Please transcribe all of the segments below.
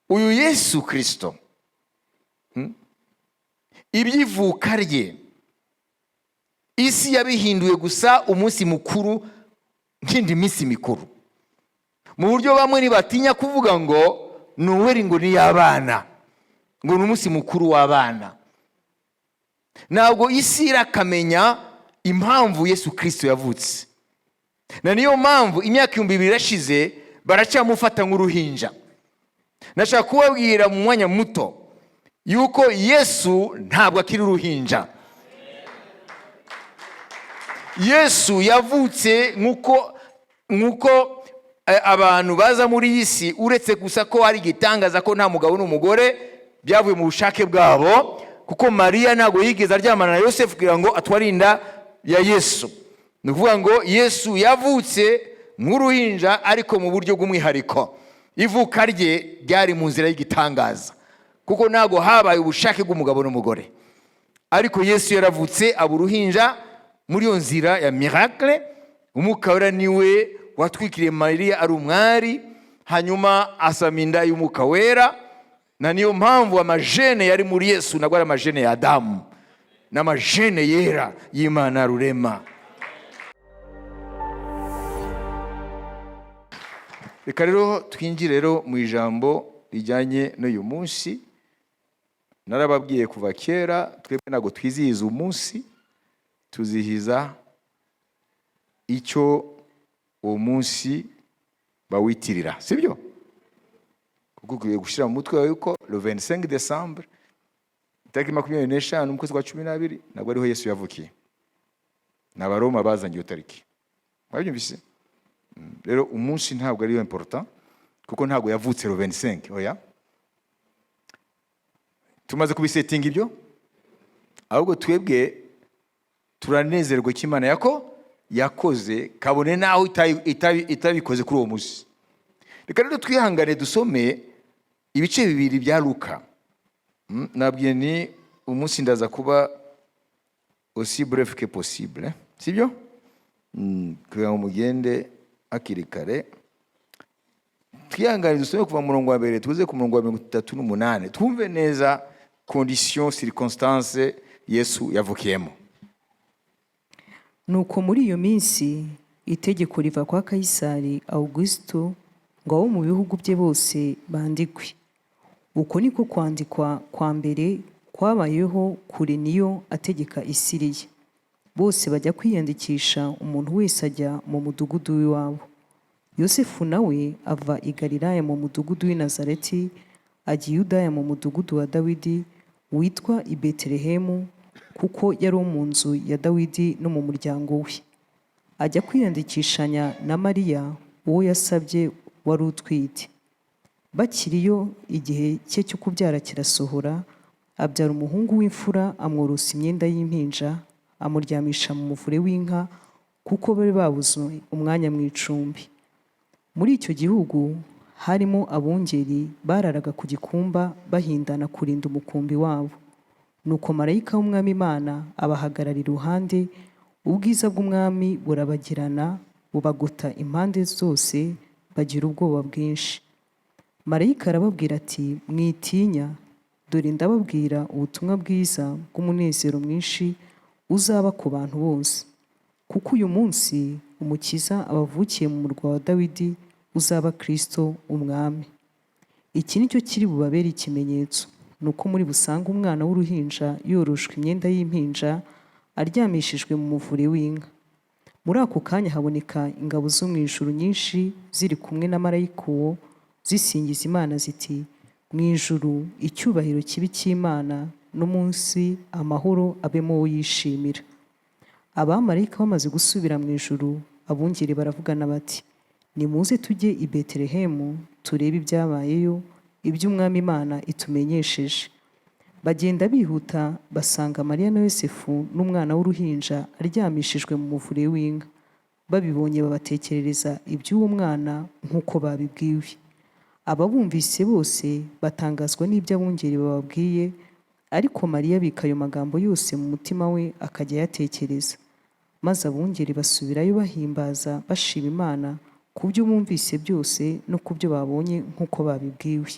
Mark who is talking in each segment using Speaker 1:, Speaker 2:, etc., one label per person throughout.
Speaker 1: uyu Yesu Kristo ibyivuka rye isi yabihinduye gusa umunsi mukuru nk'indi minsi mikuru, mu buryo bamwe ntibatinya kuvuga ngo Noheri ngo ni y'abana, ngo ni umunsi mukuru w'abana. Ntabwo isi irakamenya impamvu Yesu Kristo yavutse, na niyo mpamvu imyaka 2000 irashize baracyamufata nk'uruhinja. Nashaka kubabwira mu mwanya muto yuko Yesu ntabwo akiri uruhinja. Yesu yavutse nkuko abantu baza muri isi, uretse gusa ko hari gitangaza ko nta mugabo n'umugore byavuye mu bushake bwabo, kuko Maria ntabwo yigeze aryamana na Yosefu kugira ngo atwarinda ya Yesu. Ni ukuvuga ngo Yesu yavutse nk'uruhinja ariko mu buryo bw'umwihariko. Ivuka rye ryari mu nzira y'igitangaza, kuko ntabwo habaye ubushake bw'umugabo n'umugore, ariko Yesu yaravutse aba uruhinja muri iyo nzira ya miracle. Umwuka wera niwe watwikiriye Maria ari umwari, hanyuma asama inda y'umwuka wera, na niyo mpamvu amajene yari muri Yesu ntabwo ari amajene ya Adamu, n'amajene yera y'Imana rurema. Reka rero twinjire rero mu ijambo rijyanye n'uyu munsi. Narababwiye kuva kera twebwe ntabwo twizihiza umunsi, tuzihiza icyo uwo munsi bawitirira, sibyo? Kuko ukwiye gushyira mu mutwe wawe yuko le 25 décembre itariki 25 mu kwezi kwa 12 ntabwo ariho Yesu yavukiye, n'abaroma bazanye iyo tariki. Mwabyumvise? Rero umunsi ntabwo ariyo important, kuko ntabwo yavutse le 25. Oya, tumaze kubisetinga ibyo, ahubwo twebwe turanezerwa ko Imana yakoze kabone naho itabikoze kuri uwo munsi. Reka rero twihangane dusome ibice bibiri bya Luka. Nabwiye ni umunsi ndaza kuba aussi bref que possible, sibyo? Kugira ngo mugende akiri kare. Twihangane dusome kuva mu murongo wa mbere tuze ku murongo wa 38, twumve neza conditions circonstances Yesu yavukiyemo.
Speaker 2: Nuko muri iyo minsi itegeko riva kwa Kayisari Augusto ngo abo mu bihugu bye bose bandikwe. Uko niko kwandikwa kwa mbere kwabayeho kuri niyo ategeka Isiriya. Bose bajya kwiyandikisha, umuntu wese ajya mu mudugudu w'iwabo. Yosefu nawe ava i Galilaya mu mudugudu w'i Nazareti ajya i Yudaya mu mudugudu wa Dawidi witwa i Betelehemu, kuko yari mu nzu ya Dawidi no mu muryango we. Ajya kwiyandikishanya na Mariya uwo yasabye wari utwite. Bakiriyo igihe cye cyo kubyara kirasohora, abyara umuhungu w'imfura, amworosa imyenda y'impinja, amuryamisha mu muvure w'inka, kuko bari babuze umwanya mu icumbi. Muri icyo gihugu harimo abungeri bararaga ku gikumba bahindana kurinda umukumbi wabo. Nuko marayika w'umwami Imana abahagarara iruhande, ubwiza bw'umwami burabagirana bubagota impande zose, bagira ubwoba bwinshi. Marayika arababwira ati, mwitinya, dore ndababwira ubutumwa bwiza bw'umunezero mwinshi uzaba ku bantu bose, kuko uyu munsi umukiza abavukiye mu murwa wa Dawidi, uzaba Kristo umwami. Iki nicyo kiri bubabere ikimenyetso, nuko muri busanga umwana w'uruhinja yoroshwe imyenda y'impinja, aryamishijwe mu muvure w'inka. Muri ako kanya haboneka ingabo zo mu ijuru nyinshi ziri kumwe na marayika uwo, zisingiza Imana ziti, mu ijuru icyubahiro kibi cy'Imana, no munsi amahoro abemo uwo yishimira. Abamarayika bamaze gusubira mu ijuru, abungeri baravugana bati, nimuze tujye i Betelehemu turebe ibyabayeyo, iby'umwami Imana itumenyesheje. Bagenda bihuta, basanga Mariya na Yosefu n'umwana w'uruhinja aryamishijwe mu muvure w'inka. Babibonye babatekerereza iby'uwo mwana nk'uko babibwiwe. Ababumvise bose batangazwa n'ibyo abungeri bababwiye, ariko Mariya abika ayo magambo yose mu mutima we, akajya ayatekereza. Maze abungeri basubirayo bahimbaza bashima Imana ku byo bumvise byose no ku byo babonye nk'uko babibwiwe.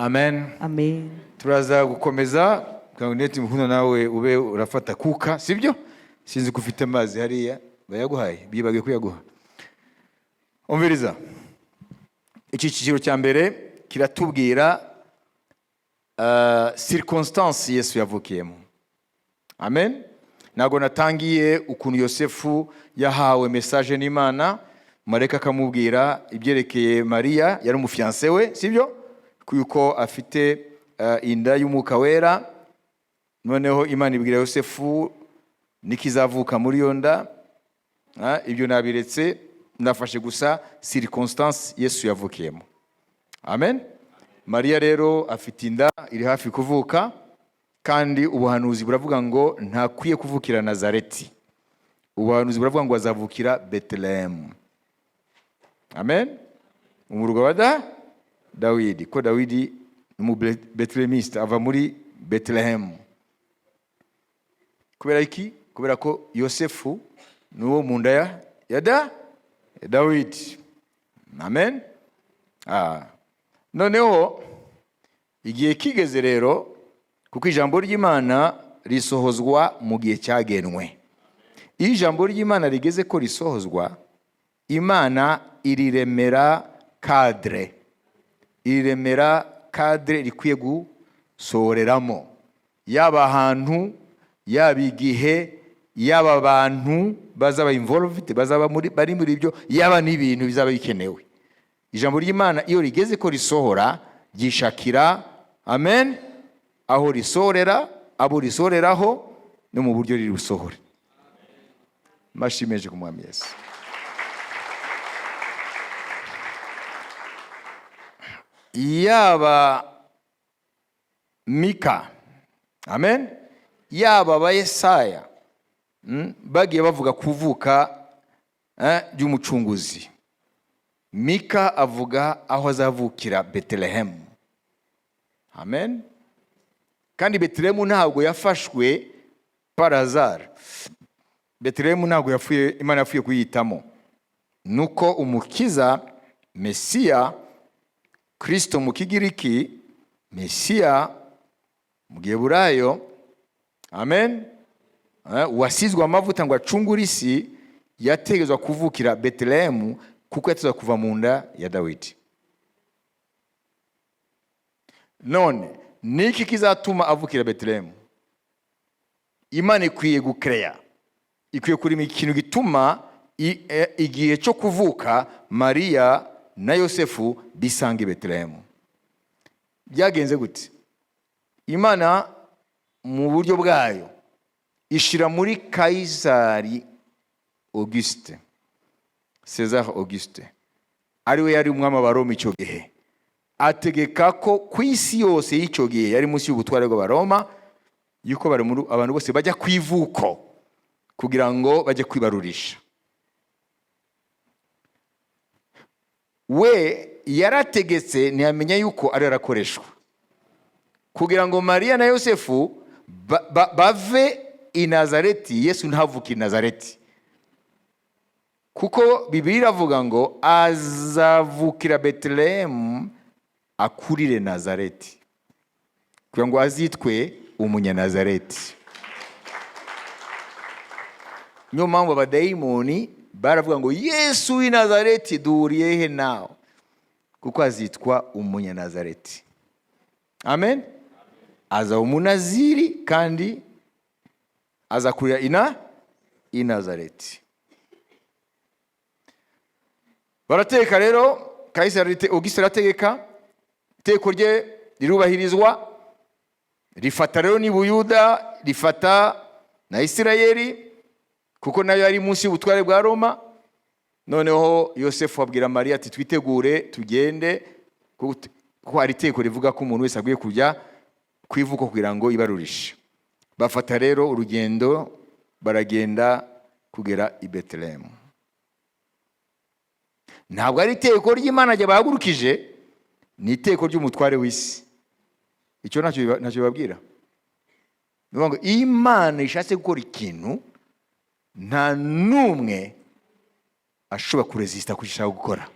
Speaker 1: amen.
Speaker 2: amen.
Speaker 1: Turaza gukomeza kanguneti mpuno nawe ube urafata kuka sibyo sinzi kufite amazi hariya bayaguhaye bibagiye kuyaguha. Umviriza iki kiciro cya mbere kiratubwira circonstance Yesu yavukiyemo. Amen. Nago natangiye ukuntu Yosefu yahawe message n'Imana, mareka akamubwira ibyerekeye Maria yari umufiancé we sibyo kuko afite inda y'umuka wera. Noneho Imana ibwira Yosefu nikizavuka muri yonda. Ibyo nabiretse ndafashe gusa circonstance Yesu yavukiyemo. Amen. Maria rero afite inda iri hafi kuvuka, kandi ubuhanuzi buravuga ngo ntakwiye kuvukira Nazareti. Ubuhanuzi buravuga ngo azavukira Bethlehem. Amen. Umurwa wa Dawidi, ko Dawidi mu Bethlehemiste ava muri Bethlehem. Kubera iki? Kubera ko Yosefu nuwo munda ya Dawidi. Amen. Noneho igihe kigeze rero kuko ijambo ry'Imana risohozwa mu gihe cyagenwe. Iyo ijambo ry'Imana rigeze ko risohozwa, Imana iriremera cadre. Iriremera cadre rikwiye gusohoreramo. Yaba ahantu, yaba igihe, yaba abantu bazaba involved, bazaba bari muri ibyo, yaba n'ibintu bizaba bikenewe. Ijambo ry'Imana iyo rigeze ko risohora gishakira, amen, aho risorera, abo risoreraho no mu buryo riri busohore. Mashimeje ku Mwami Yesu. Yaba Mika, amen, yaba ba Yesaya bagiye bavuga kuvuka by'umucunguzi. Mika avuga aho azavukira Bethlehem. Amen. Kandi Bethlehem ntabwo yafashwe par hasard. Bethlehem ntabwo yafuye, Imana yafuye kuyitamo. Nuko umukiza Mesiya, Kristo mu Kigiriki, Mesiya mu Giheburayo, amen, wasizwe amavuta ngo acungure isi, yategezwa kuvukira Bethlehem kuko yatezwa kuva mu nda ya Dawidi. None niki kizatuma avukira Bethlehem? Imana ikwiye gukreya, ikwiye kurima ikintu gituma igihe cyo kuvuka Maria na Yosefu bisange Bethlehem. Byagenze gute? Imana mu buryo bwayo ishira muri Kaisari Auguste, César Auguste, ariwe yari umwami wa Roma icyo gihe, ategeka ko ku isi yose y'icyo gihe yari munsi y'ubutware bw'Abaroma, yuko abantu bose bajya kwivuko kugira ngo bajye kwibarurisha. We yarategetse ntiyamenya yuko ari arakoreshwa kugira ngo Maria na Yosefu bave i Nazareti. Yesu ntavuke i Nazareti kuko Bibiliya iravuga ngo azavukira Bethlehem akurire Nazareti kugira ngo azitwe umunyanazareti. Niyo mpamvu abadayimoni baravuga ngo Yesu w'i Nazareti duhuriye he nawe? Kuko azitwa umunyanazareti. Amen. Aza umunaziri kandi azakurira i Nazareti. Barateka rero, Kaisari Auguste arategeka, iteko rye rirubahirizwa, rifata rero ni Buyuda, rifata na Isirayeli kuko nayo yari munsi y'ubutware bwa Roma. Noneho Yosefu abwira Maria ati twitegure tugende kuko ari iteko rivuga ko umuntu wese agiye kujya kwivuko kugira ngo ibarurishe. Bafata rero urugendo baragenda kugera i Bethlehem. Ntabwo ari iteko ry'Imana ryabahagurukije, ni iteko ry'umutware w'isi. Icyo ntacyo babwira. Niyo ngo Imana ishatse gukora ikintu nta numwe ashobora kuresista kushaka gukora.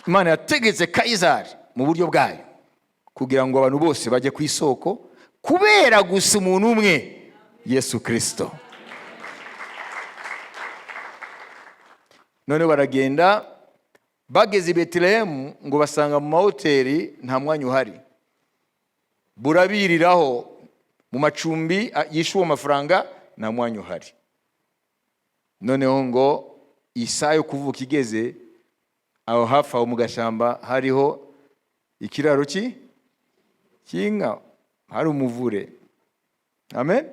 Speaker 1: Imana yategetse Kayizari mu buryo bwayo kugira ngo abantu bose bajye ku isoko kubera gusa umuntu umwe, Yesu Kristo. None baragenda bageze i Betelehemu ngo basanga mu mahoteli nta mwanya uhari, burabiriraho mu macumbi yishuwe amafaranga nta mwanya uhari. Noneho ngo isaha yo kuvuka igeze, aho hafi aho mu gashamba hariho ikiraro cy'inka, hari umuvure. Amen.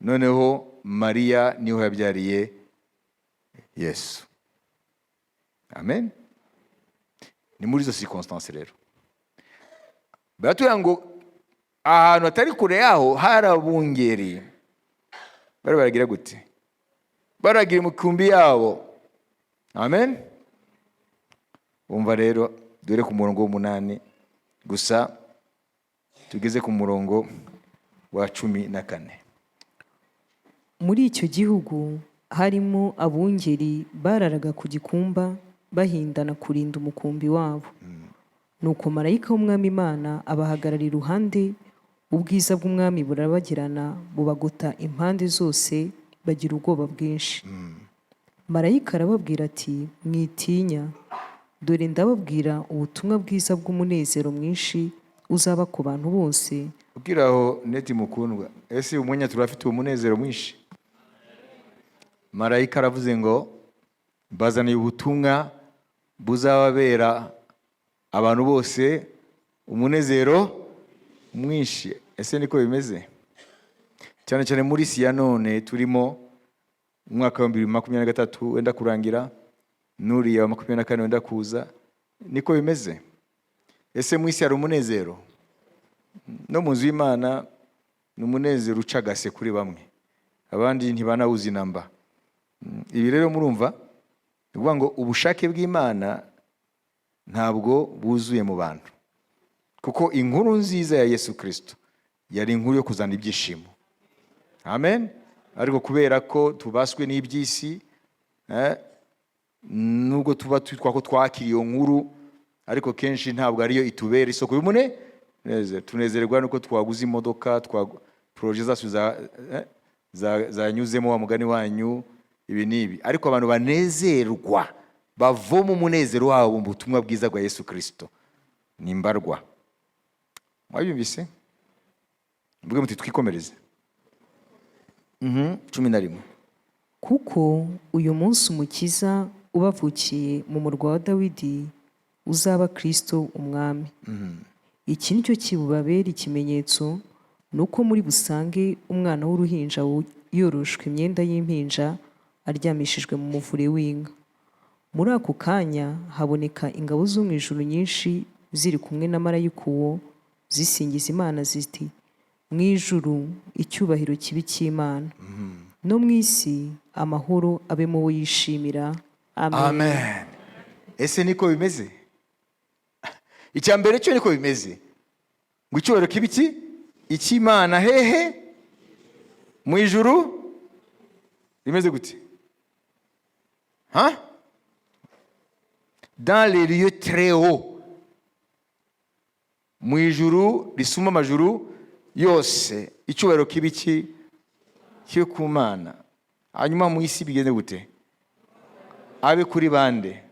Speaker 1: Noneho Mariya niho yabyariye Yesu. Amen. Ni muri izo circonstance rero baratubwira ngo ahantu atari kure yaho hari abungeri baragira gute, baragira imikumbi yabo. Amen. Umva rero dore ku murongo w'8 gusa tugeze ku murongo wa 14.
Speaker 2: Muri icyo gihugu harimo abungeri bararaga ku gikumba bahindana kurinda umukumbi wabo. Nuko marayika w'umwami Imana abahagarara iruhande, ubwiza bw'umwami burabagirana bubagota impande zose, bagira ubwoba bwinshi. Marayika arababwira ati, mwitinya, dore ndababwira ubutumwa bwiza bw'umunezero mwinshi uzaba ku bantu bose.
Speaker 1: Ubwiraho neti mukundwa, ese umunya turafite umunezero mwinshi. Marayika aravuze ngo bazaniye ubutumwa buzababera abantu bose umunezero mwinshi. Ese niko bimeze? Cyane cyane muri isi ya none turimo, umwaka wa 2023 wenda kurangira, nuriya wa 2024 wenda kuza. Niko bimeze? Ese mu isi hari umunezero? No mu nzu y'Imana ni umunezero ucagase kuri bamwe, abandi ntibanawuzi namba. Ibi rero murumva uvuga ngo ubushake bw'Imana ntabwo buzuye mu bantu, kuko inkuru nziza ya Yesu Kristo yari inkuru yo kuzana ibyishimo. Amen. Ariko kubera ko tubaswe n'ibyisi, nubwo tuba twitwa ko twakiriye iyo nkuru, ariko kenshi ntabwo ariyo itubera isoko y'umunezero. Tunezerwa nuko twaguze imodoka, projet zacu zanyuzemo wa mugani wanyu, ibi nibi. Ariko abantu banezerwa bavoma umunezero wabo mu butumwa bwiza bwa Yesu Kristo ni mbarwa. Mwabyumvise? Mvuge muti twikomereze. 11.
Speaker 2: Kuko uyu munsi umukiza ubavukiye mu murwa wa Dawidi uzaba Kristo umwami. Iki nicyo kibubabera ikimenyetso, nuko muri busange umwana w'uruhinja yoroshwe imyenda y'impinja, aryamishijwe mu muvure w'inka. Muri ako kanya haboneka ingabo zo mu ijuru nyinshi ziri kumwe na marayika uwo, zisingiza Imana ziti, mu ijuru icyubahiro kibi cy'Imana, no mu isi amahoro abe mu bo yishimira. Amen.
Speaker 1: Amen. Ese niko bimeze? Icyambere cyo niko bimeze, ngo icyubahiro kibi icy'Imana hehe mu ijuru rimeze gute? Dans les lieux très hauts, mu ijuru risuma amajuru yose, icyubahiro kibi cyo ku Mana. Hanyuma mu isi bigende gute? Abe kuri bande?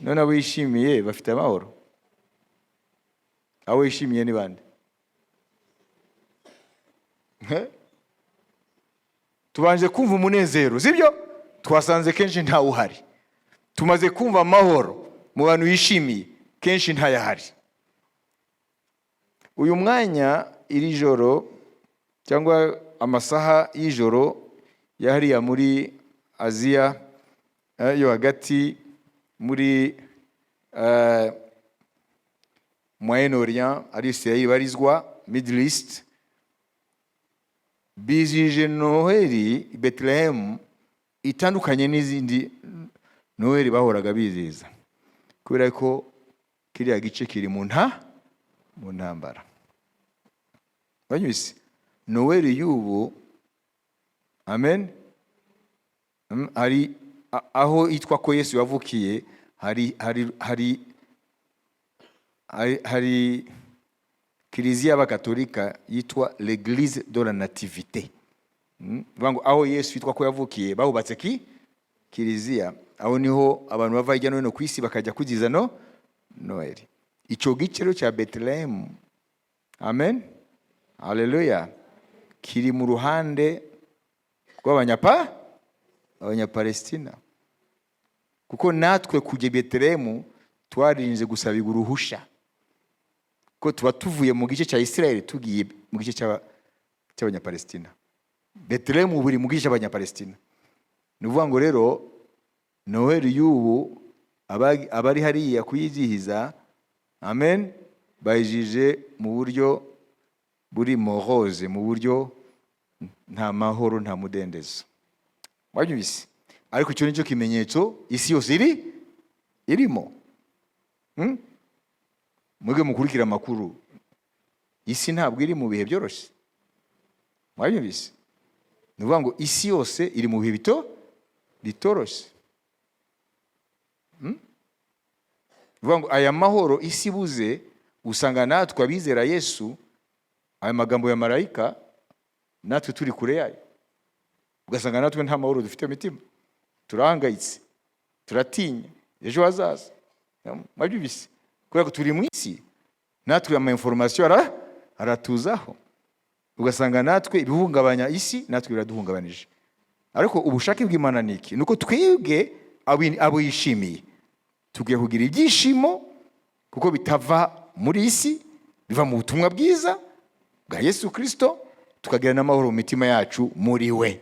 Speaker 1: None abo yishimiye bafite amahoro? Abo yishimiye ni bande? Tubanje kumva umunezero, sibyo? Twasanze kenshi ntawe uhari. Tumaze kumva amahoro mu bantu yishimiye, kenshi ntayahari. Uyu mwanya iri joro cyangwa amasaha y'ijoro yahariya muri Aziya yo hagati, muri Moyen-Orient, ari Israel barizwa Middle East, bizije Noheri i Betelehemu itandukanye n'izindi Noheri bahoraga biziza, kubera ko kiriya gice kiri mu ntambara. Banyuze Noheri y'ubu, amen, ari aho itwa ko Yesu yavukiye hari kiliziya y'abakatolika yitwa l'église de la nativité. Vango aho Yesu yitwa ko yavukiye bahubatse kiliziya, aho niho abantu bava hirya no hino ku isi bakajya kugiza Noheri. Ico giciro cya Bethlehem, amen, haleluya, kiri mu ruhande rw'abanyapalestina, kuko natwe kujya Bethlehem twarinze gusabirwa uruhusha, ko tuba tuvuye mu gice cya Israel tugiye mu gice cy'abanyapalestina. Bethlehem buri mu gice cy'abanyapalestina. Nuvuga ngo rero Noheri y'ubu abari hariya kuyizihiza, amen, bayijije mu buryo buri morose, mu buryo nta mahoro nta mudendezo. Wabyumvise? Ariko icyo nicyo kimenyetso isi yose irimo. Mwebwe mukurikira amakuru, isi ntabwo iri mu bihe byoroshye. Wabyumvise? Nuvuga ngo isi yose iri mu bihe bitoroshye. Nuvuga ngo aya mahoro isi buze, usanga natwe abizera Yesu, aya magambo ya marayika natwe turi kure yayo. Ugasanga natwe nta mahoro dufite mitima, turahangayitse, turatinya ejo hazaza. Wabyumvise? Kubera ko turi mu isi, natwe ama information aratuzaho. Ugasanga natwe ibihungabanya isi natwe biraduhungabanije. Ariko ubushake bw'Imana niki? Nuko twebwe abo yishimiye tugiye kugira ibyishimo, kuko bitava muri isi, biva mu butumwa bwiza bwa Yesu Kristo, tukagira n'amahoro mu mitima yacu muri we.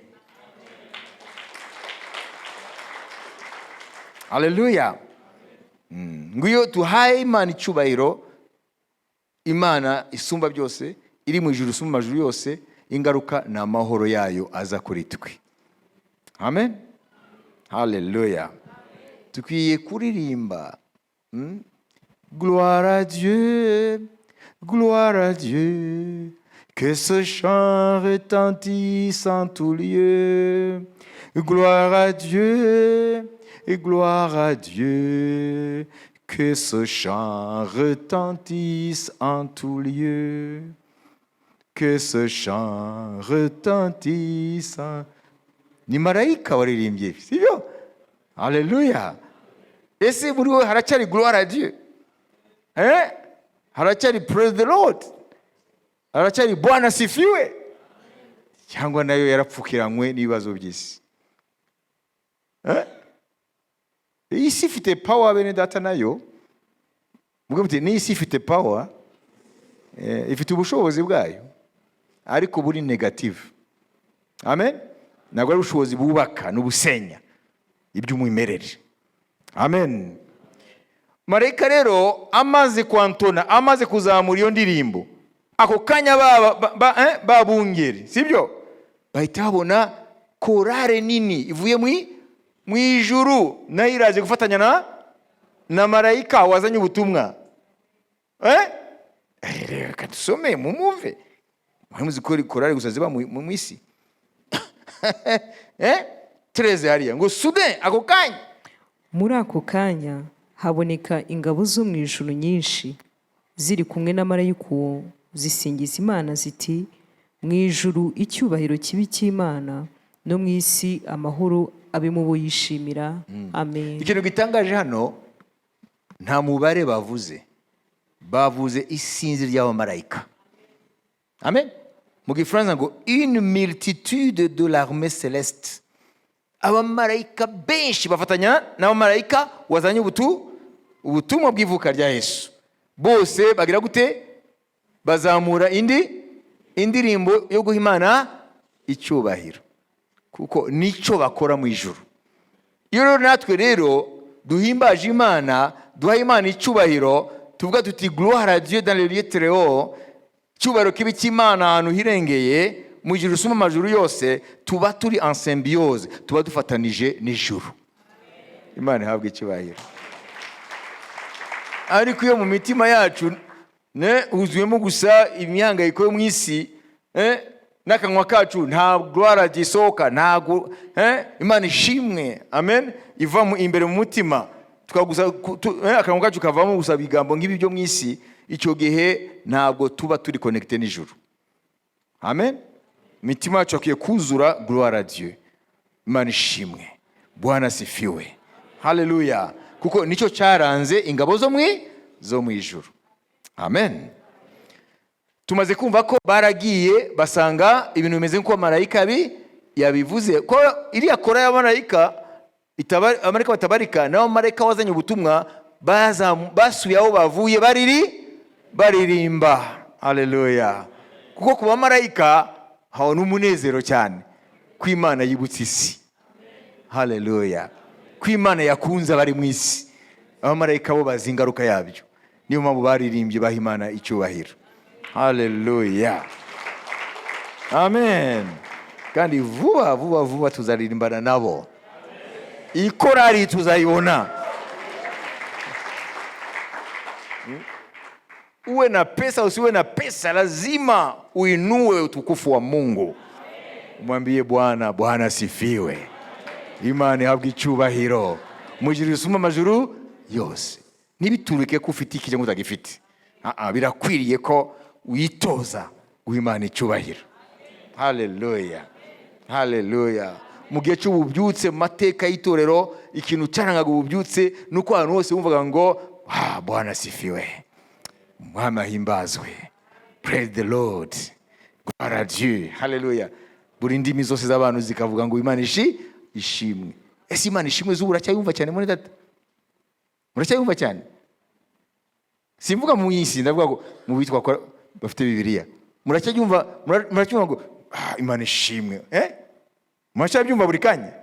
Speaker 1: Haleluya. Nguyo tuhaye Imana icyubahiro, Imana isumba byose, iri mu ijuru isumba amajuru yose, ingaruka na amahoro yayo aza kuri twe. Amen. Haleluya. Tukwiye kuririmba. Gloire à Dieu, gloire à Dieu, que ce chant retentisse en tout lieu. Gloire à Dieu, et gloire à Dieu, que ce chant retentisse en tout lieu. Que ce chant retentisse en... Ni marayika waririmbye, sibyo? Haleluya. Ese muri we haracyari gloire à Dieu? Haracyari praise the Lord? Haracyari Bwana sifiwe? Cyangwa nayo yarapfukiranywe n'ibibazo by'isi? Isi ifite power bene data nayo. Muvuga muti ni isi ifite power, ifite ubushobozi bwayo, ariko buri negative. Amen. Ntabwo ari ubushobozi bubaka n'ubusenya iby'umwimerere. Amen. Marayika rero amaze kwantona, amaze kuzamura iyo ndirimbo, ako kanya babungeri, sibyo? Bahita babona korale nini ivuye mu ijuru, nayo iraje gufatanya na marayika wazanye ubutumwa. Reka dusome mumuve. Muzi ko korale gusa ziba mu isi. 13 hariya ngo soudain ako kanya.
Speaker 2: Muri ako kanya haboneka ingabo zo mu ijuru nyinshi ziri kumwe na marayika uwo, zisingiza Imana ziti, mu ijuru icyubahiro kibi cy'Imana, no mu isi amahoro abe mu bo yishimira. Amen.
Speaker 1: Ikintu gitangaje hano, nta mubare bavuze isinzi ry'abamarayika. Amen. Mu Gifaransa ngo une multitude de l'armée céleste. Abamarayika benshi bafatanya n'abamarayika wazanye ubutumwa bw'ivuka rya Yesu. Bose bagira gute? Bazamura indirimbo yo guha Imana icyubahiro, kuko nico bakora mu ijuru. Iyo rero natwe rero duhimbaje Imana, duha Imana icyubahiro, tuvuga tuti gloire à Dieu dans les lieux très hauts, cyubahiro kibi cy'Imana ahantu hirengeye mu ijuru suma amajuru yose, tuba turi en symbiose, tuba dufatanije n'ijuru. Imana ihabwe icyubahiro. Ariko iyo mu mitima yacu huzuyemo gusa imihangayiko yo mu isi, n'akanwa kacu nta gloire gisohoka, ntago Imana ishimwe, amen, iva imbere mu mutima, tukagusa akanwa kacu kavamo gusa bigambo nk'ibi byo mwisi, icyo gihe ntabwo tuba turi connecté n'ijuru. Amen. Mitima yacu akwiye kuzura gloire à Dieu. Imana ishimwe, Bwana sifiwe, haleluya, kuko nicyo cyaranze ingabo zo mu ijuru. Amen. Tumaze kumva ko baragiye basanga ibintu bimeze nk'uko marayika yabivuze, ko iriya kora y'amarayika amarayika batabarika, nabo marayika wazanye ubutumwa basuye aho bavuye baririmba. Haleluya. Kuko kuba marayika hawo n'umunezero cyane kw'Imana yibutse isi. Haleluya. Kw'Imana yakunze bari mu isi, abamarayika bo bazi ingaruka yabyo, niyo mpamvu baririmbye baha Imana icyubahiro. Haleluya. Amen. Kandi vuba tuzaririmbana nabo. Ikorari tuzayibona. Uwe na pesa usiwe na pesa, lazima uinue utukufu wa Mungu. Mwambie Bwana sifiwe. Imana ihabwe icyubahiro. Mujuru usuma amajuru yose. Nibiturike ko ufite iki cyangwa utagifite. Birakwiriye ko witoza guhimana icyubahiro. Haleluya. Haleluya. Mu gihe cy'ububyutse mu mateka y'itorero, ikintu cyarangaga ububyutse nuko abantu bose bumvaga ngo Bwana sifiwe, Mwami ahimbazwe, praise the Lord, gloire à Dieu. Haleluya. Buri ndimi zose z'abantu zikavuga ngo Imana ishimwe. Ese Imana ishimwe z'ubu uracyayumva cyane muri data? Muracyayumva cyane? Simvuga mu yisi, ndavuga ngo mu bitwa bafite Bibiliya. Muracyumva ngo Imana ishimwe. Muracyumva buri kanya?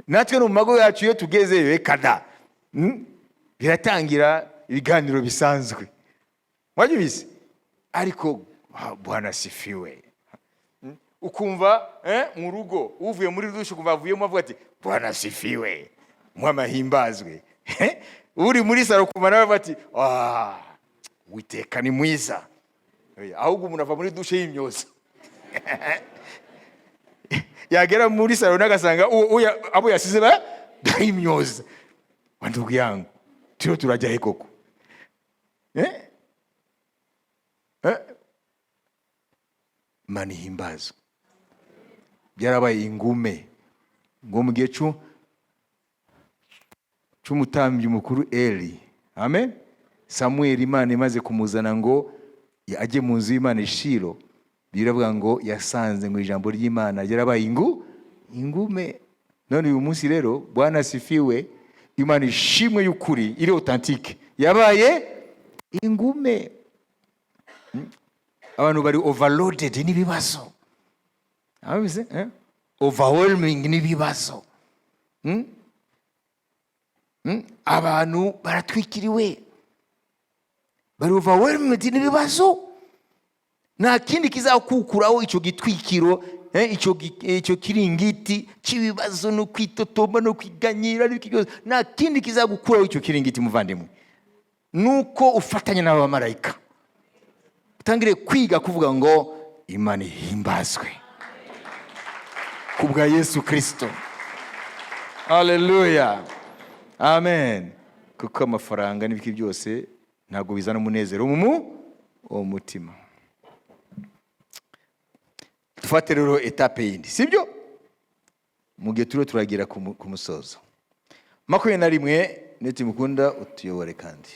Speaker 1: Natwe no mago yacu yo tugezeyo kada. Biratangira ibiganiro bisanzwe. Wagibize? Ariko Bwana sifiwe. Ukumva mu rugo uvuye muri dushe kumva avuyemo avuga ati Bwana sifiwe, Mwami ahimbazwe. Uri muri saro kumana avuga ati Uwiteka ni mwiza. Ahubwo umuntu ava muri dushe y'imyoza. Yagera muri saro nagasanga abo yasize imyoza. Wandugu yangu, turajya he koko? Imana ihimbazwe. Byarabaye ingume ngo mu gihe cy'umutambyi mukuru Eli. Amen. Samuel Imana imaze kumuzana ngo ajye mu nzu y'Imana Shilo, biravuga ngo yasanze ngo ijambo ry'Imana ryarabaye ingume. None uyu munsi rero Bwana sifiwe, Imana ishimwe y'ukuri iri authentique yabaye ingume. Abantu bari overloaded n'ibibazo. Abize overwhelming n'ibibazo. Abantu baratwikiriwe, bari overwhelmed n'ibibazo. Nta kindi kizakukuraho icyo gitwikiro, icyo kiringiti cy'ibibazo no kwitotomba no kwiganyira n'ikibazo. Nta kindi kizagukuraho icyo kiringiti muvandimwe, nuko ufatanya n'abamarayika, utangire kwiga kuvuga ngo Imana ihimbazwe kubwa Yesu Kristo. Haleluya. Amen. Kuko amafaranga n'ibiki byose ntabwo bizana umunezero mu mutima. Tufate rero etape yindi, sibyo? Mu gihe turagira ku musozo. 21 neti mukunda utuyobore kandi.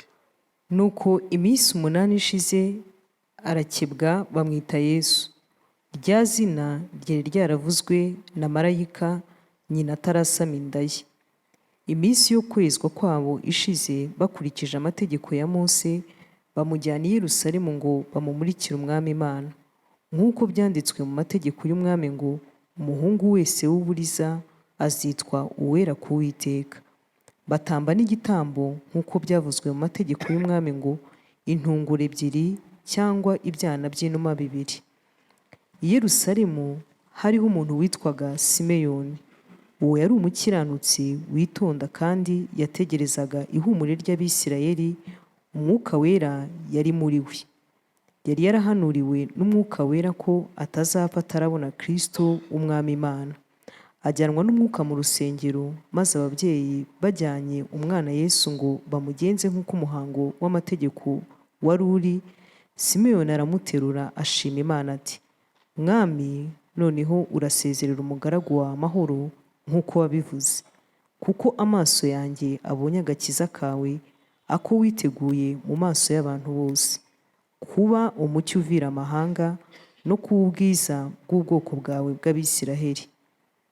Speaker 2: Nuko iminsi 8 ishize arakebwa bamwita Yesu. Rya zina ryari ryaravuzwe na marayika nyina atarasama inda ye. Iminsi yo kwezwa kwabo ishize bakurikije amategeko ya Mose, bamujyana i Yerusalemu ngo bamumurikire umwami Imana, nk'uko byanditswe mu mategeko y'umwami ngo umuhungu wese w'uburiza azitwa uwera ku Uwiteka. Batamba n'igitambo nk'uko byavuzwe mu mategeko y'umwami ngo intungure 2 cyangwa ibyana by'inuma 2. I Yerusalemu hariho umuntu witwaga Simeyoni. Uwo yari umukiranutsi witonda kandi yategerezaga ihumure ry'Abisirayeli. Umwuka wera yari muri we. Yari yarahanuriwe n'umwuka wera ko atazapfa atarabona Kristo umwami Imana. ajyanwa n'umwuka mu rusengero, maze ababyeyi bajyanye umwana Yesu ngo bamugenze nk'uko umuhango w'amategeko wari uri, Simeyoni aramuterura ashima Imana ati, Mwami, noneho urasezerera umugaragu wawe amahoro nk'uko wabivuze, kuko amaso yanjye abonye agakiza kawe, ako witeguye mu maso y'abantu bose, kuba umucyo uvira amahanga no kuba ubwiza bw'ubwoko bwawe bw'Abisiraheli.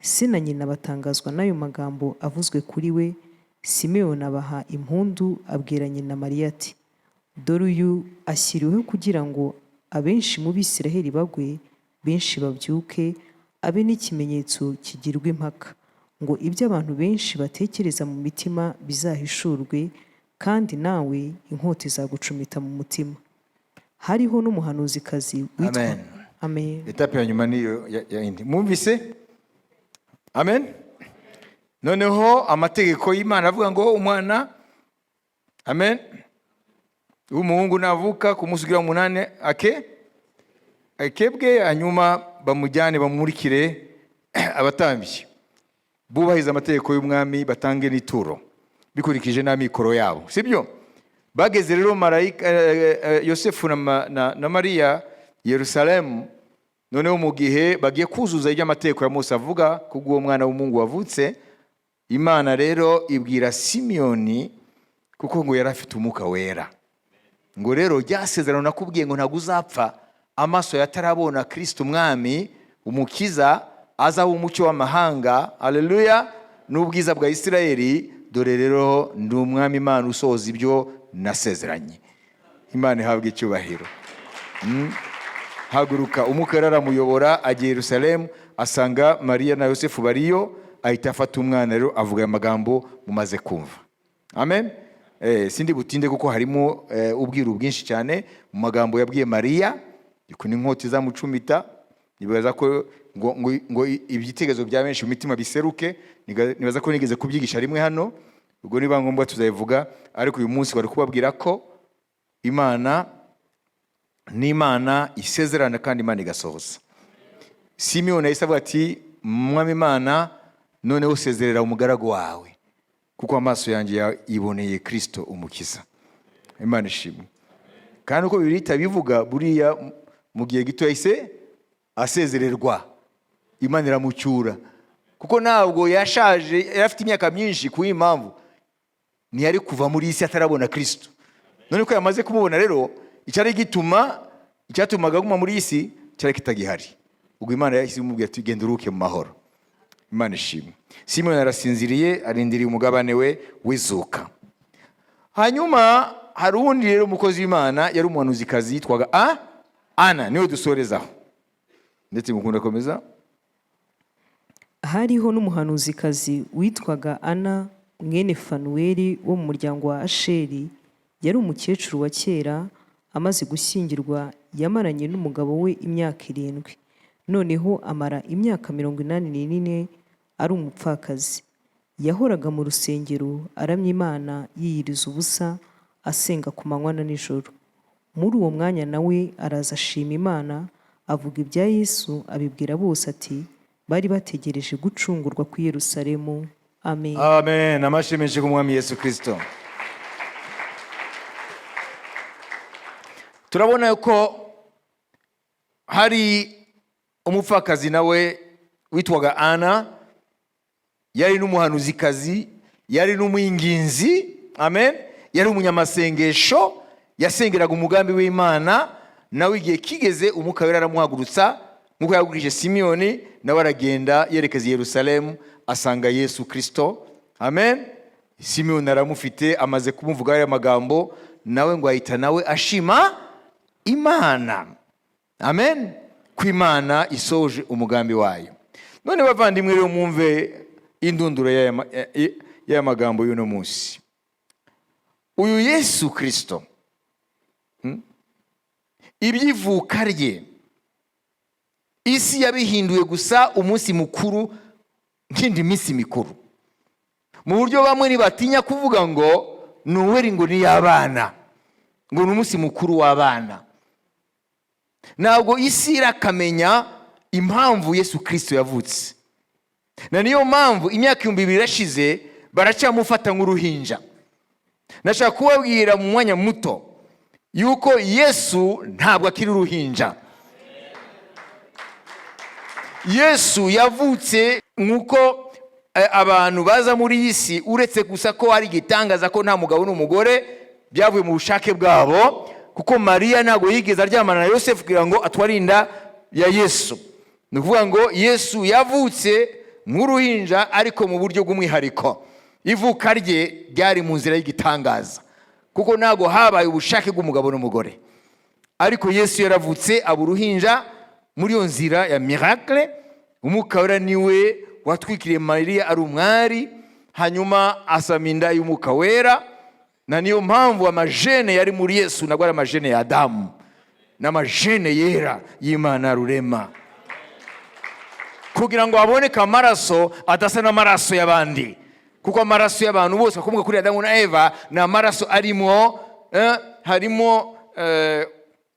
Speaker 2: Se na nyina batangazwa n'ayo magambo avuzwe kuri we. Simeyoni abaha impundu, abwira nyina Mariya ati, dore uyu ashyiriweho kugira ngo abenshi mu Bisiraheli bagwe, benshi babyuke, abe n'ikimenyetso kigirwa impaka, ngo ibyo abantu benshi batekereza mu mitima bizahishurwe, kandi nawe inkota izagucumita mu mutima. Hariho n'umuhanuzikazi witwa Amen.
Speaker 1: Etape ya nyuma niyo yindi. Mwumvise? Amen. Noneho amategeko y'Imana avuga ngo umwana Amen w'umuhungu navuka ku munsi wa 8 akebwe, hanyuma bamujyane bamurikire abatambyi bubahiza amategeko y'umwami, batange n'ituro bikurikije n'amikoro yabo, sibyo? Bageze rero marayika Yosefu na Mariya Yerusalemu. Noneho mu gihe bagiye kuzuza ibyo amategeko ya Mose avuga kubw'uwo mwana w'umuhungu wavutse, Imana rero ibwira Simeyoni, kuko ngo yari afite umwuka wera, ngo rero ryasezerano nakubwiye ngo ntabwo uzapfa amaso yatarabona Kristo umwami umukiza, aza umucyo w'amahanga, haleluya, n'ubwiza bwa Isirayeli. Dore rero ndi umwami Imana usohoza ibyo nasezeranye. Imana ihabwe icyubahiro. Haguruka. Umwuka aramuyobora agiye Yerusalemu, asanga Mariya na Yosefu bariyo, ahita afata umwana rero avuga amagambo mumaze kumva. Amen. Sindi butinde kuko harimo ubwiru bwinshi cyane mu magambo yabwiye Mariya, yuko n'inkota izamucumita. Nibaza ko ngo ibyitegerezo bya benshi mu mitima biseruke. Nibaza ko nigeze kubyigisha rimwe hano, ubwo niba ngombwa tuzayivuga, ariko uyu munsi bari kubabwira ko Imana ni Imana isezerana kandi Imana igasohoza. Simeyoni yahise avuga ati, Mwami Imana, noneho usezerera umugaragu wawe, kuko amaso yanjye yiboneye Kristo umukiza. Imana ishimwe. Kandi uko Bibiliya bivuga, buriya mu gihe gito yahise asezererwa, Imana iramucyura, kuko ntabwo yashaje, yari afite imyaka myinshi. Ku impamvu ntiyari kuva muri isi atarabona Kristo. None ko yamaze kumubona rero, icyatumaga aguma muri isi cyari kitagihari. Ubwo Imana yahise imubwira ati, genda uruke mu mahoro. Imana ishimwe. Simeyoni arasinziriye, arindiriye umugabane we w'izuka. Hanyuma hari uwundi rero umukozi w'Imana, yari umuhanuzikazi yitwaga Ana. Niwe dusorezaho, ndetse mukunda komeza.
Speaker 2: Hariho n'umuhanuzikazi witwaga Ana mwene Fanuweli wo mu muryango wa Asheri. Yari umukecuru wa kera, amaze gushyingirwa yamaranye n'umugabo we imyaka 7. Noneho amara imyaka 84 ari umupfakazi. Yahoraga mu rusengero aramya Imana yiyiriza ubusa, asenga ku manywa na nijoro. Muri uwo mwanya nawe araza ashima Imana, avuga ibya Yesu, abibwira bose ati, bari bategereje gucungurwa ku Yerusalemu. Amen.
Speaker 1: Amen. Amashimishe ku mwami Yesu Kristo. Turabona ko hari umupfakazi nawe witwaga Ana, yari n'umuhanuzikazi, yari n'umwinginzi. Amen. Yari umunyamasengesho, yasengeraga umugambi w'Imana. Nawe igihe kigeze umwuka wera aramuhagurutsa, nkuko yagurije Simeyoni, nawe aragenda yerekeza i Yerusalemu, asanga Yesu Kristo. Amen. Simeyoni aramufite, amaze kumuvuga aya magambo, nawe ngo ahita nawe ashima Imana. Amen. Ku Imana isoje umugambi wayo. None bavandimwe rero mwumve indunduro y'aya magambo y'uno munsi. Uyu Yesu Kristo, ibyivuka rye isi yabihinduye gusa umunsi mukuru nk'indi minsi mikuru, mu buryo bamwe ntibatinya kuvuga ngo Noheri ngo ni y'abana, ngo ni umunsi mukuru w'abana. Ntabwo isi irakamenya impamvu Yesu Kristo yavutse. na niyo mpamvu imyaka 2000 irashize baracyamufata nk'uruhinja. Nashaka kubabwira mu mwanya muto yuko Yesu ntabwo akiri uruhinja. Yesu yavutse nk'uko abantu baza muri iyi si, uretse gusa ko ari igitangaza ko nta mugabo n'umugore byavuye mu bushake bwabo, kuko Mariya ntabwo yigeze aryamana na Yosefu kugira ngo atware inda ya Yesu. Ni ukuvuga ngo Yesu yavutse nk'uruhinja ariko mu buryo bw'umwihariko. Ivuka rye ryari mu nzira y'igitangaza, kuko ntabwo habaye ubushake bw'umugabo n'umugore. Ariko Yesu yaravutse aba uruhinja muri iyo nzira ya miracle. Umwuka wera niwe watwikiriye Mariya ari umwari, hanyuma asama inda y'umwuka wera. Na niyo mpamvu amajene yari muri Yesu ntabwo ari amajene ya Adamu, n'amajene yera y'Imana rurema, kugira ngo haboneke amaraso adasa n'amaraso y'abandi. Kuko amaraso y'abantu bose bakomoka kuri Adamu na Eva ni amaraso harimo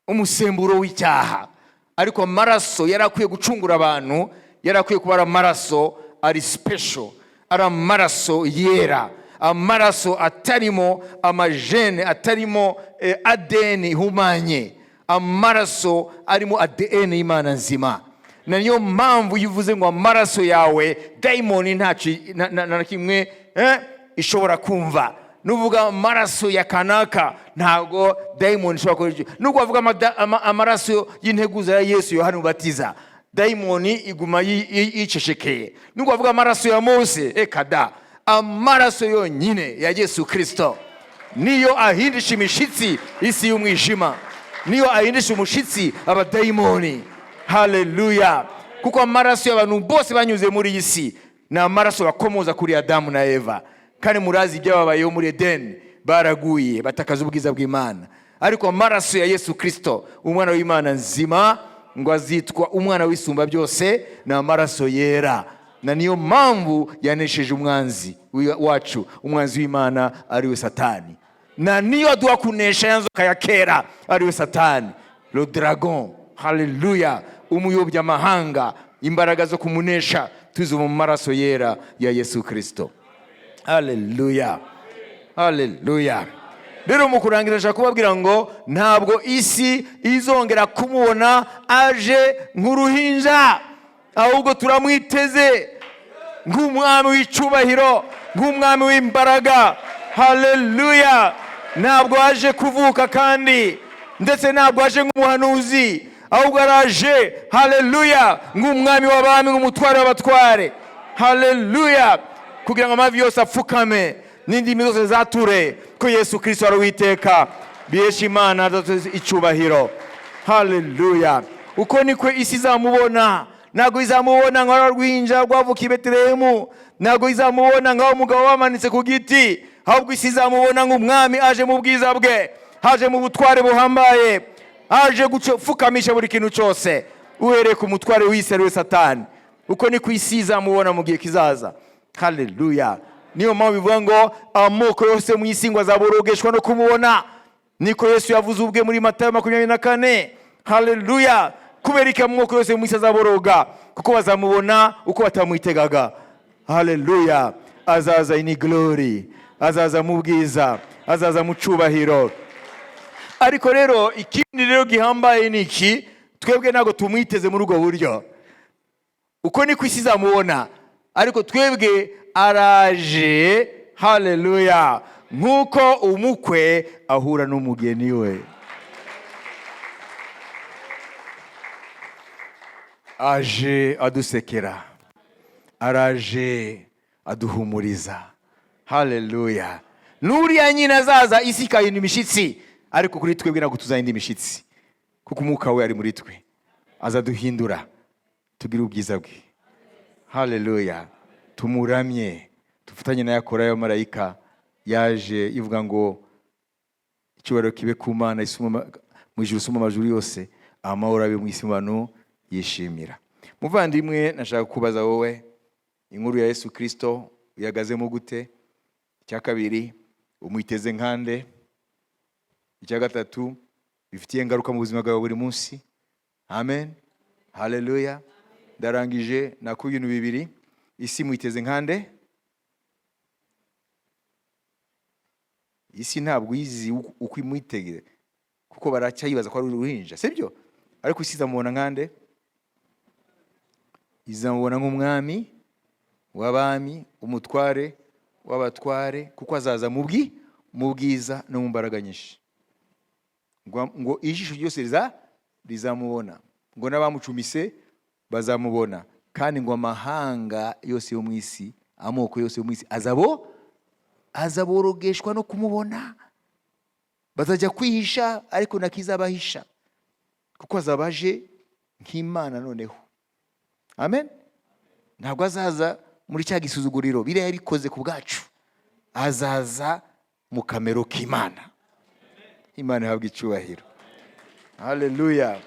Speaker 1: umusemburo w'icyaha. Ariko amaraso yarakwiye gucungura abantu, yarakwiye kuba ari amaraso ari special, ari amaraso yera, amaraso atarimo amajene, atarimo ADN ihumanye, amaraso arimo ADN y'Imana nzima. Na niyo mpamvu yivuze ngo amaraso yawe daimoni nta kimwe ishobora kumva. Nuvuga amaraso ya kanaka ntago daimoni ishobora kumva. Nubwo bavuga amaraso y'integuza ya Yesu Yohana Umubatiza, daimoni iguma yicecekeye. Nubwo bavuga amaraso ya Mose, kada amaraso yonyine ya Yesu Kristo niyo ahindisha imishitsi isi y'umwijima, niyo ahindisha umushitsi abadaimoni. Haleluya. Kuko amaraso y'abantu bose banyuze muri iyi si ni amaraso bakomoza kuri Adamu na Eva. Kandi murazi ibyababayeho muri Edeni, baraguye batakaza ubwiza bw'Imana. Ariko amaraso ya Yesu Kristo, umwana w'Imana nzima, ngo azitwa umwana w'isumba byose, ni amaraso yera. Na niyo mpamvu yanesheje umwanzi wacu, umwanzi w'Imana ari we Satani. Na niyo aduha kunesha ya nzoka ya kera ari we Satani, le dragon. Haleluya. Umuyobya amahanga, imbaraga zo kumunesha tuziva mu maraso yera ya Yesu Kristo. Haleluya. Haleluya. Rero mu kurangiza nshaka kubabwira ngo ntabwo isi izongera kumubona aje nk'uruhinja, ahubwo turamwiteze nk'umwami w'icubahiro, nk'umwami w'imbaraga. Haleluya. Ntabwo aje kuvuka kandi ndetse ntabwo aje nk'umuhanuzi, ahubwo araje, haleluya, nk'umwami w'abami, nk'umutware w'abatware. Haleluya. Kugira ngo amavi yose apfukame n'indimi zose zature ko Yesu Kristo ari Uwiteka, bihesha Imana icubahiro. Haleluya. Uko niko isi izamubona. Ntabwo izamubona nk'aho rwinja rwavukiye i Betelehemu, ntabwo izamubona nk'aho umugabo wamanitse ku giti, ahubwo isi izamubona nk'umwami aje mu bwiza bwe, aje mu butware buhambaye, aje gupfukamisha buri kintu cyose, uhereye ku mutware w'isi ari we Satani. Uko niko isi izamubona mu gihe kizaza. Haleluya. Niyo mpamvu bivuga ngo amoko yose mu isi ngo azaborogeshwa no kumubona. Niko Yesu yavuze ubwe muri Matayo 24. Haleluya. Kubera ko amoko yose mu isi azaboroga, kuko bazamubona uko batamwitegaga. Haleluya. Azaza in glory, azaza mu bwiza, azaza mu cubahiro. Ariko rero ikindi rero gihambaye niki, twebwe ntago tumwiteze muri ubwo buryo. Uko niko isi izamubona, ariko twebwe araje. Haleluya. Nkuko umukwe ahura n'umugeni we, aje adusekera, araje aduhumuriza. Haleluya. Nuriya nyina azaza isi ikahinda imishitsi, ariko kuri twebwe ntabwo tuzahinda imishitsi, kuko umwuka we ari muri twe, azaduhindura tugira ubwiza bwe. Haleluya. Tumuramye, tufatanye na yakora ya marayika yaje ivuga ngo icyubahiro kibe ku Mana isuma mu ijuru, isuma amajuru yose, amahoro abe mu isi abantu yishimira. Muvandimwe, nashaka kubaza wowe, inkuru ya Yesu Kristo uyagazemo gute? Icya kabiri, umwiteze nkande? Icya gatatu, bifitiye ingaruka mu buzima bwawe buri munsi? Amen. Haleluya. Ndarangije nakuye ibintu bibiri. isi mwiteze nkande? Isi ntabwo izi uko imwitegere kuko baracyayibaza ko ari uruhinja, sibyo? Ariko isi izamubona nkande? Izamubona nk'umwami w'abami, umutware w'abatware, kuko azaza mu bwiza no mu mbaraga nyinshi. Ngo ijisho ryose rizamubona, ngo n'abamucumise bazamubona, kandi ngo amahanga yose yo mu isi, amoko yose yo mu isi azaborogeshwa no kumubona. Bazajya kwihisha ariko nakizabahisha, kuko azabaje nk'Imana noneho. Amen. Ntabwo azaza muri cya gisuzuguriro biriya yabikoze ku bwacu, azaza mu kamero k'Imana. Imana ihabwa icyubahiro. Haleluya.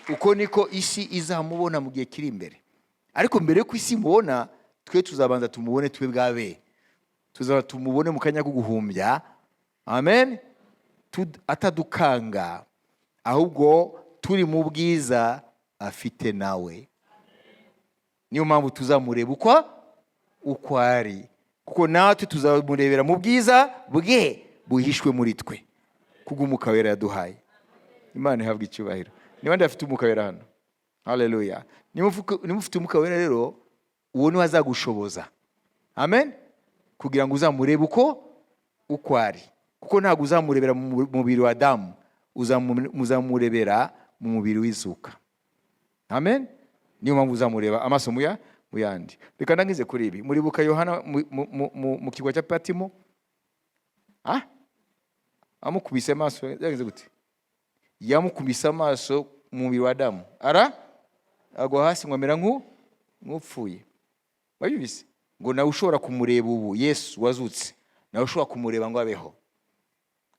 Speaker 1: Uko niko isi izamubona mu gihe kiri imbere. Ariko mbere yuko isi mubona, twe tuzabanza tumubone twe bwabe. Tuzaba tumubone mu kanya ko guhumbya. Amen. Atadukanga, ahubwo turi mu bwiza afite nawe. Niyo mpamvu tuzamureba uko ari, kuko natwe tuzamurebera mu bwiza bwe buhishwe muri twe kubw'Umwuka Wera yaduhaye. Imana ihabwa icyubahiro. Niba ndafite Umwuka Wera hano? Haleluya. Nimufite Umwuka Wera rero, uwo niwe azagushoboza. Amen. Kugira ngo uzamurebe uko ari, kuko ntabwo uzamurebera mu mubiri wa Adamu, uzamurebera mu mubiri w'izuka. Amen. Niyo mpamvu uzamureba amaso muyandi. Reka ndangize kuri ibi. Muribuka Yohana mu kigwa cya Patimo? Amukubise amaso yagize gute? Yamukubise amaso mu mubiri wa Adamu, agwa hasi ngo amera nk'upfuye. Wabibise? Ngo nawe ushobora kumureba ubu, Yesu wazutse, nawe ushobora kumureba ngo abeho.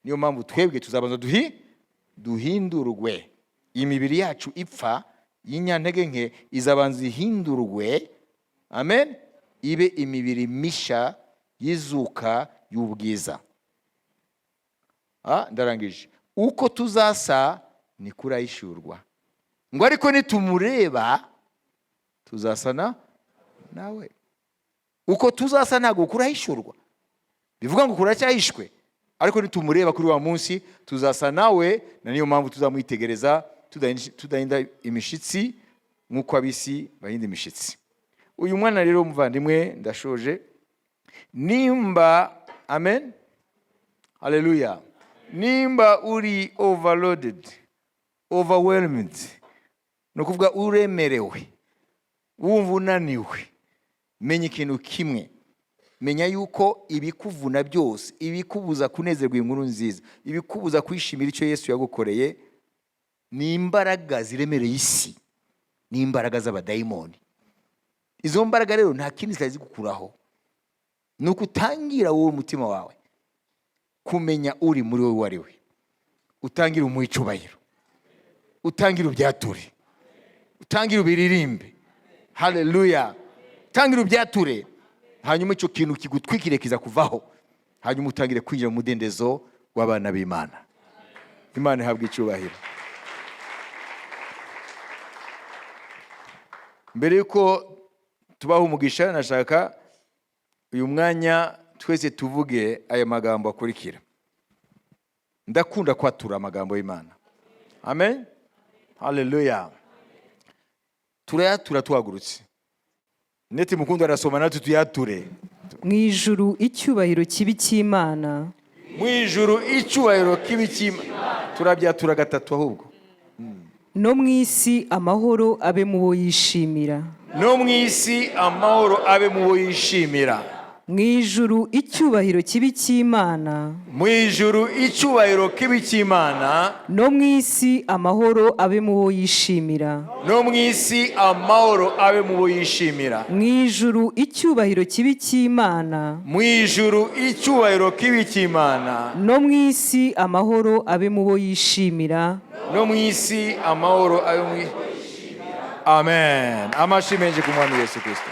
Speaker 1: Niyo mpamvu twebwe tuzabanza duhindurwe. Imibiri yacu ipfa y'inyantege nke izabanza ihindurwe. Amen. Ibe imibiri misha yizuka y'ubwiza. Ndarangije. Uko tuzasa ni kurayishurwa. Ngo ariko nitumureba tuzasa nawe. Uko tuzasa ntabwo kurayishurwa. Bivuga ngo kuracyahishwe. Ariko nitumureba kuri wa munsi tuzasa nawe, na niyo mpamvu tuzamwitegereza tudahinda imishitsi nk'uko abisi bahinda imishitsi. Uyu mwana rero muvandimwe, ndashoje. Nimba, amen, haleluya, nimba uri overloaded, overwhelmed, no kuvuga uremerewe, wumva unaniwe, menya ikintu kimwe. Menya yuko ibikuvuna byose, ibikubuza kunezerwa inkuru nziza, ibikubuza kwishimira icyo Yesu yagukoreye, ni imbaraga ziremereye isi, ni imbaraga z'abadayimoni. Izo mbaraga rero nta kindi zikazi gukuraho, nuko utangira wowe umutima wawe kumenya uri muri wowe wari we. Utangira umuha icyubahiro, utangira ubyature, utangira ubiririmbe. Haleluya. Utangira ubyature, hanyuma icyo kintu kigutwikire kiza kuvaho, hanyuma utangire kwinjira mu mudendezo w'abana b'Imana. Imana ihabwa icyubahiro. Mbere yuko tubaho umugisha, nashaka uyu mwanya twese tuvuge aya magambo akurikira. Ndakunda kwatura amagambo y'Imana. Amen. Haleluya. Turayatura tuhagurutse. Neti mukunda arasoma natwe tuyature.
Speaker 2: Mwijuru icyubahiro kibi cy'Imana.
Speaker 1: Mwijuru icyubahiro kibi cy'Imana. Turabyatura gatatu ahubwo.
Speaker 2: No mu isi amahoro abe mu bo yishimira.
Speaker 1: No mu isi amahoro abe mu bo yishimira.
Speaker 2: Mwijuru icyubahiro kibi cy'Imana.
Speaker 1: Mwijuru icyubahiro kibi cy'Imana.
Speaker 2: No mu isi amahoro abe mu bo yishimira.
Speaker 1: No mu isi amahoro abe mu bo yishimira.
Speaker 2: Mwijuru icyubahiro kibi cy'Imana.
Speaker 1: Mwijuru icyubahiro kibi cy'Imana.
Speaker 2: No mu isi amahoro abe mu bo yishimira.
Speaker 1: No mu isi amahoro abe mu yishimira. Amen. Amashyi menshi ku Mwami Yesu Kristo.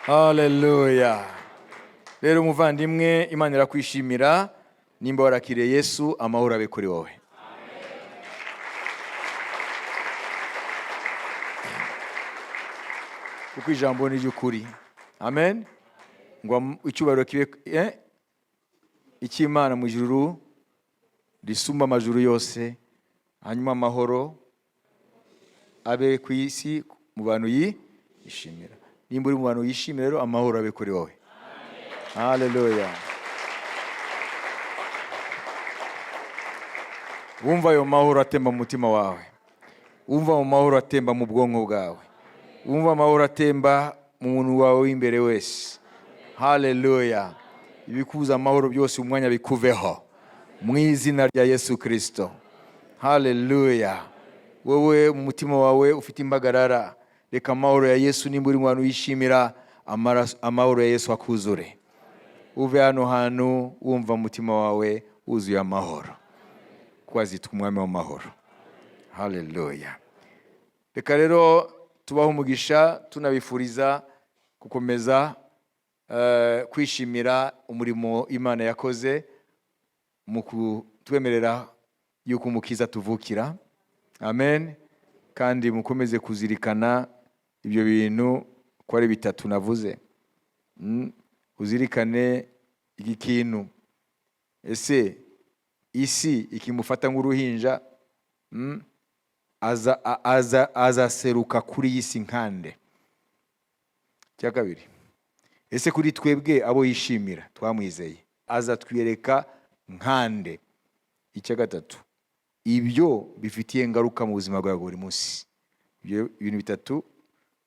Speaker 1: Haleluya. Rero muvandimwe, Imana irakwishimira nimba warakiriye Yesu, amahoro abe kuri wowe. Amen. kuko ijambo ni ry'ukuri. Amen. Ngo icyubahiro kibe icy'Imana mu ijuru risumba amajuru yose, hanyuma amahoro abe ku isi mu bantu yishimira. Nimba uri mu bantu yishimira rero, amahoro abe kuri wowe. Haleluya. Wumva ayo mahoro atemba mu mutima wawe, wumva mu mahoro atemba mu bwonko bwawe, wumva amahoro atemba mu muntu wawe w'imbere wese. Haleluya. Ibikuza amahoro byose umwanya bikuveho mu izina rya Yesu Kristo. Haleluya. Wowe mu mutima wawe ufite imbagarara, reka amahoro ya Yesu, nimba uri mu bantu yishimira, amahoro ya Yesu akuzure. Uve hano hantu wumva mu mutima wawe wuzuye amahoro, kuko azitwa umwami w'amahoro. Haleluya. Reka rero tubaho umugisha, tunabifuriza gukomeza kwishimira umurimo Imana yakoze mu kutwemerera yuko umukiza tuvukira. Amen. Kandi mukomeze kuzirikana ibyo bintu ko ari bitatu navuze. Uzirikane iki kintu. Ese isi ikimufata nk'uruhinja, azaseruka kuri isi nkande. Cya kabiri, ese kuri twebwe abo yishimira twamwizeye, azatwiyereka nkande. Icya gatatu, ibyo bifitiye ingaruka mu buzima bwawe buri munsi. Ibyo ibintu bitatu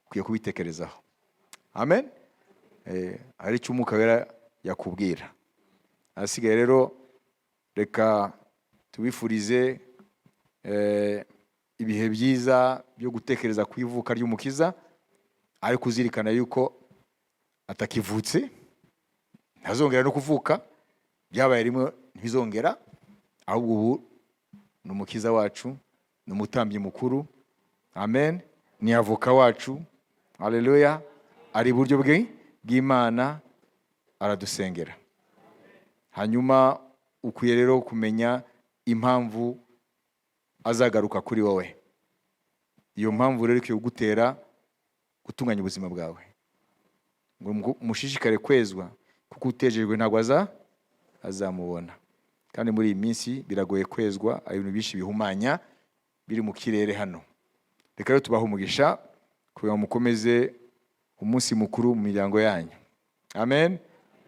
Speaker 1: ukwiye kubitekerezaho. Amen. Hari icyo Umwuka Wera yakubwira. Asigaye rero reka tubifurize ibihe byiza byo gutekereza ku ivuka ry'umukiza, ariko uzirikana yuko atakivutse, ntazongera no kuvuka, byabaye rimwe ntibizongera, ahubwo ubu ni umukiza wacu, ni umutambyi mukuru. Amen. Ni avoka wacu. Haleluya. Ari iburyo bw'Imana, aradusengera. Hanyuma ukwiye rero kumenya impamvu azagaruka kuri wowe. Iyo mpamvu rero ikwiye kugutera gutunganya ubuzima bwawe, ngo mushishikare kwezwa, kuko utejejwe ntabwo azamubona. Kandi muri iyi minsi biragoye kwezwa, ari ibintu byinshi bihumanya biri mu kirere hano. Reka rero tubaho umugisha kugira ngo mukomeze umunsi mukuru mu miryango yanyu. Amen.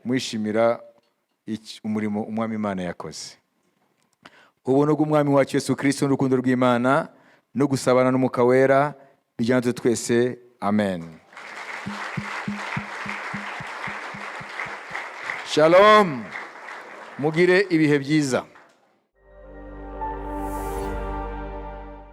Speaker 1: Mwishimira umurimo umwami Imana yakoze. Ubuntu bw'umwami wacu Yesu Kristo n'urukundo rw'Imana no gusabana n'Umwuka Wera bijyana twese. Amen. Shalom. Mugire ibihe byiza.